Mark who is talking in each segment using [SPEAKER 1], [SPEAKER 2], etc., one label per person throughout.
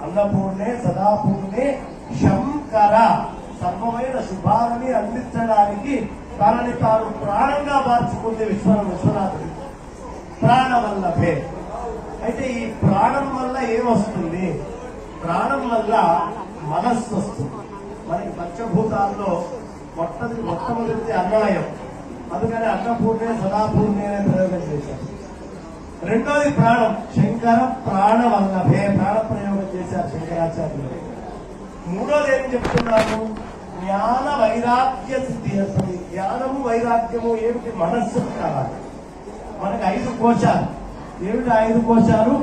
[SPEAKER 1] అన్నపూర్ణే సదాపూర్ణే శంకర సర్వమైన శుభాలని అందించడానికి తనని తాను ప్రాణంగా మార్చుకుంది విశ్వనాథుడి ప్రాణవల్లభే. అయితే ఈ ప్రాణం వల్ల ఏమొస్తుంది? ప్రాణం వల్ల మనస్సు వస్తుంది. మనకి పంచభూతాల్లో మొట్టమొదటిది అన్నమయం. అందుకని అన్నపూర్ణే సదాపూర్ణే అనే ప్రయోగం చేశారు. రెండోది ప్రాణం. శంకర ప్రాణవల్లభే ప్రాణ ప్రయోగం చేశారు శంకరాచార్యులు. మూడోది ఏం చెప్తున్నాను? జ్ఞాన వైరాగ్య సిద్ధి వస్తుంది. జ్ఞానము వైరాగ్యము ఏమిటి? మనస్సు కావాలి. మనకు 5 కోశాలు. ఏమిటి 5 కోశాలు?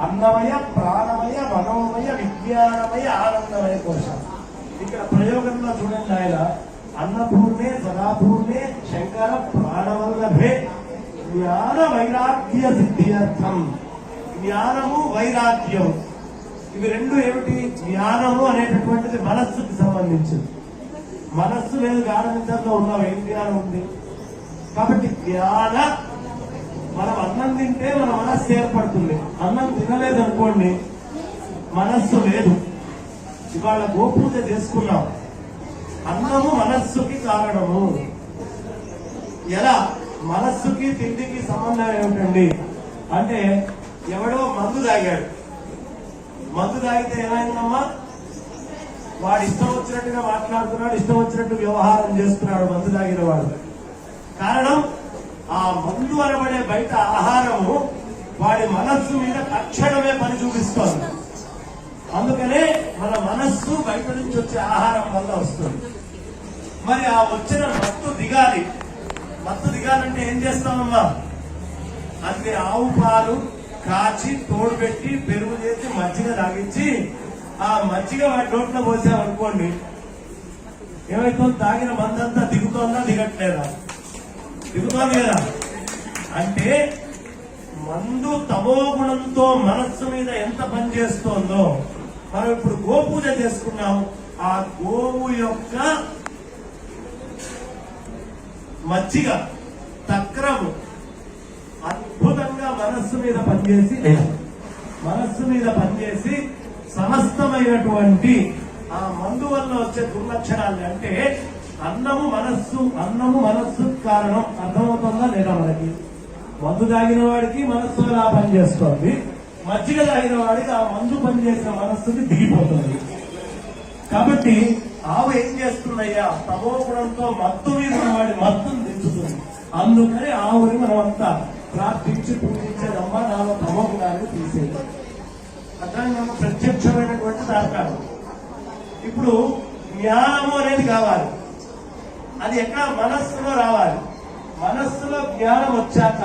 [SPEAKER 1] అన్నమయ, ప్రాణమయ, మనోమయ, విజ్ఞానమయ, ఆనందమయ కోశాలు. ఇక్కడ ప్రయోగంలో చూడండి ఆయన అన్నపూర్ణే సదాపూర్ణే శంకర ప్రాణవల్లభే జ్ఞాన వైరాగ్య సిద్ధ్యర్థం. జ్ఞానము వైరాగ్యం ఇవి రెండు ఏమిటి? జ్ఞానము అనేటటువంటిది మనస్సుకి సంబంధించింది. మనస్సు లేదు గాఢనిద్రలో ఉన్నాం, ఏం జ్ఞానం ఉంది? కాబట్టి జ్ఞాన మనం అన్నం తింటే మన మనస్సు ఏర్పడుతుంది. అన్నం తినలేదు అనుకోండి, మనస్సు లేదు. ఇవాళ గోపూజ చేసుకున్నాం. అన్నము మనస్సుకి కారణము. ఎలా? మనస్సుకి తిండికి సంబంధం ఏమిటండి అంటే, ఎవడో మందు తాగాడు. మందు తాగితే ఏమైందమ్మా? వాడు ఇష్టం వచ్చినట్టుగా మాట్లాడుతున్నాడు, ఇష్టం వచ్చినట్టు వ్యవహారం చేస్తున్నాడు మందు తాగిన వాడు. కారణం ఆ మందు అనబడే బయట ఆహారము వాడి మనస్సు మీద తక్షణమే పని చూపిస్తోంది. అందుకనే మన మనస్సు బయట నుంచి వచ్చే ఆహారం వల్ల వస్తుంది. మరి ఆ వచ్చిన మత్తు దిగాలి. మత్తు దిగాలంటే ఏం చేస్తామమ్మా? అన్ని ఆవు పాలు కాచి తోడు పెట్టి పెరుగు చేసి మజ్జిగ తాగించి ఆ మజ్జిగ వాటి నోట్లో పోసామనుకోండి, ఏమైతుంది? తాగిన మందంతా దిగుతోందా దిగట్లేదా? దిగుతోంది కదా. అంటే మందు తమో గుణంతో మనస్సు మీద ఎంత పనిచేస్తోందో. మనం ఇప్పుడు గోపూజ చేసుకున్నాం. ఆ గోవు యొక్క మజ్జిగ తక్రము అద్భుతంగా మనస్సు మీద పనిచేసి సమస్తమైనటువంటి ఆ మందు వల్ల వచ్చే దుర్లక్షణాలు అంటే అన్నము మనస్సు కారణం. అర్థమవుతుందా లేదా? మనకి మందు తాగిన వాడికి మనస్సు ఎలా పనిచేస్తోంది, మజ్జిగ తాగిన వాడికి ఆ మందు పనిచేసిన మనస్సుకి దిగిపోతుంది. కాబట్టి ఆవు ఏం చేస్తున్నాయ్యా? తమో గుణంతో మత్తు మీద వాడి మత్తును దించుతుంది. అందుకని ఆవుని మనం అంతా ప్రార్థించి పూజించేదమ్మా నాలో తమో గుణాన్ని తీసేది. అట్లాగే మనం ప్రత్యక్షమైనటువంటి దాఖలు. ఇప్పుడు జ్ఞానము అనేది కావాలి. అది ఎక్కడ? మనస్సులో రావాలి. మనస్సులో జ్ఞానం వచ్చాక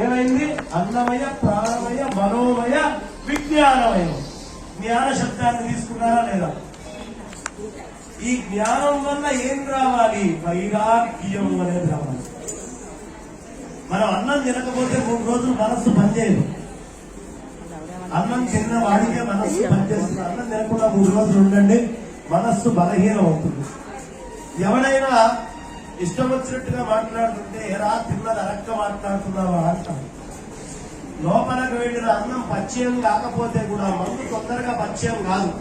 [SPEAKER 1] ఏమైంది? అన్నమయ, ప్రాణమయ, మనోమయ, విజ్ఞానమయం. జ్ఞాన శబ్దాన్ని తీసుకున్నారా లేదా? ఈ జ్ఞానం వల్ల ఏం రావాలి? వైరాగ్యం అనేది రావాలి. మనం అన్నం తినకపోతే 3 రోజులు మనస్సు పనిచేయదు. అన్నం తిన్న వాడికే మనస్సు పనిచేస్తుంది. అన్నం తినకుండా 3 రోజులు ఉండండి, మనస్సు బలహీనం అవుతుంది. ఎవడైనా ఇష్టం వచ్చినట్టుగా మాట్లాడుతుంటే ఎరా తిన్నది అరక్క మాట్లాడుతున్నావా అంటాం. లోపలకు వెళ్ళిన అన్నం పచ్యం కాకపోతే కూడా మందు తొందరగా పచ్యం కాదు.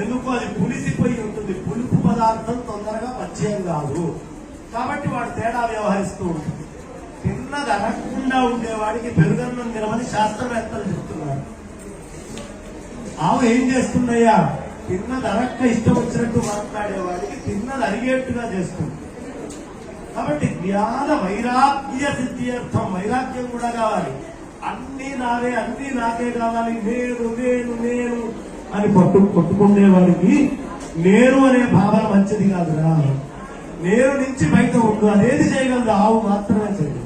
[SPEAKER 1] ఎందుకు? అది పులిసిపోయి ఉంటుంది. పులుపు పదార్థం తొందరగా పచ్యం కాదు. కాబట్టి వాడు తేడా వ్యవహరిస్తూ ఉంటుంది. తిన్నది అరగకుండా ఉండేవాడికి పెరుగన్నం తినమని శాస్త్రవేత్తలు చెప్తున్నారు. ఆవు ఏం చేస్తున్నాయా? తిన్నది అరక్క ఇష్టం వచ్చినట్టు మాట్లాడేవాడికి తిన్నది అరిగేట్టుగా చేస్తుంది. కాబట్టి జ్ఞాన వైరాగ్య సిద్ధ్యర్థం. వైరాగ్యం కూడా కావాలి. అన్ని నావే, అన్ని నాకే కావాలి, నేను నేను నేను అని కొట్టుకునేవాడికి నేను అనే భావన మంచిది కాదురా. నేను నుంచి బయట ఉండు. అదేది చేయగలదు? ఆవు మాత్రమే చేయదు.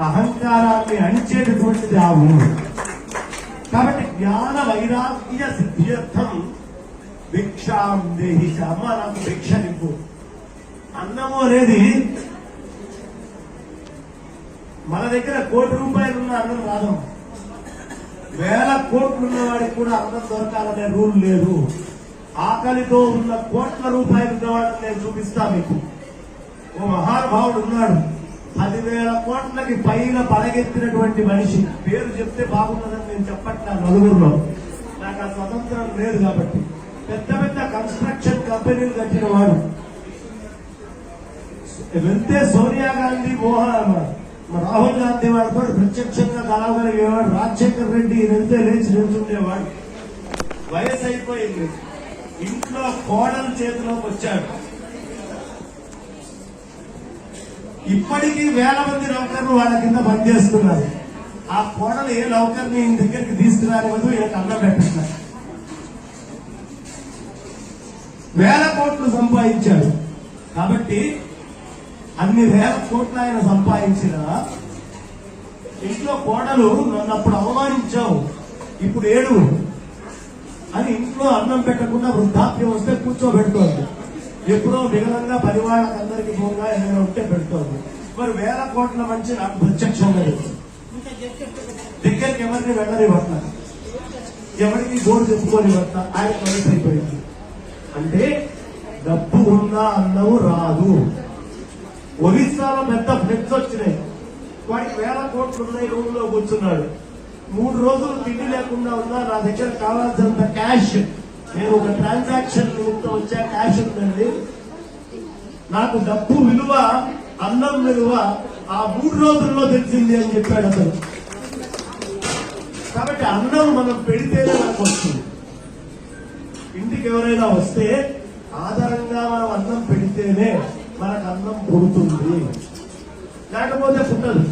[SPEAKER 1] అహంకారాన్ని అణిచేటటువంటిది ఆవు. కాబట్టి జ్ఞాన వైరాగ్య సిద్ధ్యర్థం భిక్షాం దేహి. అమ్మ నాకు భిక్ష నింపు. అన్నము అనేది మన దగ్గర 1 కోటి రూపాయలున్న అన్నం రాదు. 1000 కోట్లు ఉన్న వాడికి కూడా అన్నం దొరకాలనే రూల్ లేదు. ఆకలితో ఉన్న 1 కోట్ల రూపాయలు ఉన్నవాడిని నేను చూపిస్తా మీకు. ఓ మహానుభావుడు ఉన్నాడు. 10,000 కోట్లకి పైన పడగెత్తినటువంటి మనిషి. పేరు చెప్తే బాగుంటుందని నేను చెప్పట్లా, నలుగురులో నాకు ఆ స్వతంత్రం లేదు కాబట్టి. పెద్ద పెద్ద కన్స్ట్రక్షన్ కంపెనీలు కట్టిన వాడు. వెళ్తే సోనియా గాంధీ, రాహుల్ గాంధీ వాడితో ప్రత్యక్షంగా కలవగలిగేవాడు. రాజశేఖర్ రెడ్డి వెళ్తే లేచి నిల్చుండేవాడు. వయసు అయిపోయింది, ఇంట్లో కోడల చేతిలోకి వచ్చాడు. ఇప్పటికీ వేల మంది నౌకర్లు వాళ్ళ కింద పనిచేస్తున్నారు. ఆ కోడలు ఏ నౌకర్ని ఈయన దగ్గరికి తీసుకురానివ్వదు, ఈయనకు అన్నం పెట్టిస్తున్నారు. వేల కోట్లు సంపాదించాడు. కాబట్టి అన్ని వేల కోట్లు ఆయన సంపాదించిన ఇంట్లో కోడలు నన్ను అప్పుడు అవమానించావు, ఇప్పుడు ఏడు అని ఇంట్లో అన్నం పెట్టకుండా వృద్ధాప్యం వస్తే కూర్చోబెడుతోంది. ఎప్పుడో విఘనంగా పరివాళ్ళకందరికీ పోగా ఏదైనా ఉంటే పెడుతోంది. మరి వేల కోట్ల మంచి నాకు ప్రత్యక్షంగా దగ్గరికి ఎవరిని వెళ్ళని పట్ల, ఎవరికి గోడు చెప్పుకొని పట్ల ఆయన వయసు అయిపోయింది. అంటే డబ్బు ఉన్నా అన్నవు రాదు. ఒరిస్సాలో పెద్ద ఫ్లెక్స్ వచ్చినాయి, వాడికి వేల కోట్లు ఉన్నాయి, రూమ్ లో కూర్చున్నాడు. 3 రోజులు తిండి లేకుండా ఉన్నా నా దగ్గర కావాల్సినంత క్యాష్, నేను ఒక ట్రాన్సాక్షన్ నిమిత్తం వచ్చా, క్యాష్ ఉందండి, నాకు డబ్బు విలువ, అన్నం విలువ ఆ 3 రోజుల్లో తెలిసింది అని చెప్పాడు అతను. కాబట్టి అన్నం మనం పెడితేనే మనకు వస్తుంది. ఇంటికి ఎవరైనా వస్తే ఆధారంగా మనం అన్నం పెడితేనే మనకు అన్నం పుడుతుంది, లేకపోతే పుట్టదు.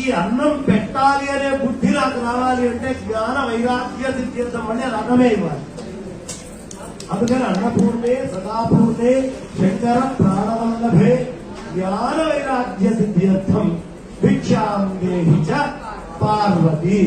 [SPEAKER 1] ఈ అన్నం పెట్టాలి అనే బుద్ధి నాకు రావాలి అంటే జ్ఞాన వైరాగ్య సిద్ధ్యర్థం అంటే అది అన్నమే ఇవ్వాలి. అందుకని అన్నపూర్ణే సదాపూర్ణే శంకర ప్రాణవల్లభే జ్ఞాన వైరాగ్య సిద్ధ్యర్థం భిక్షాం దేహి చ పార్వతి.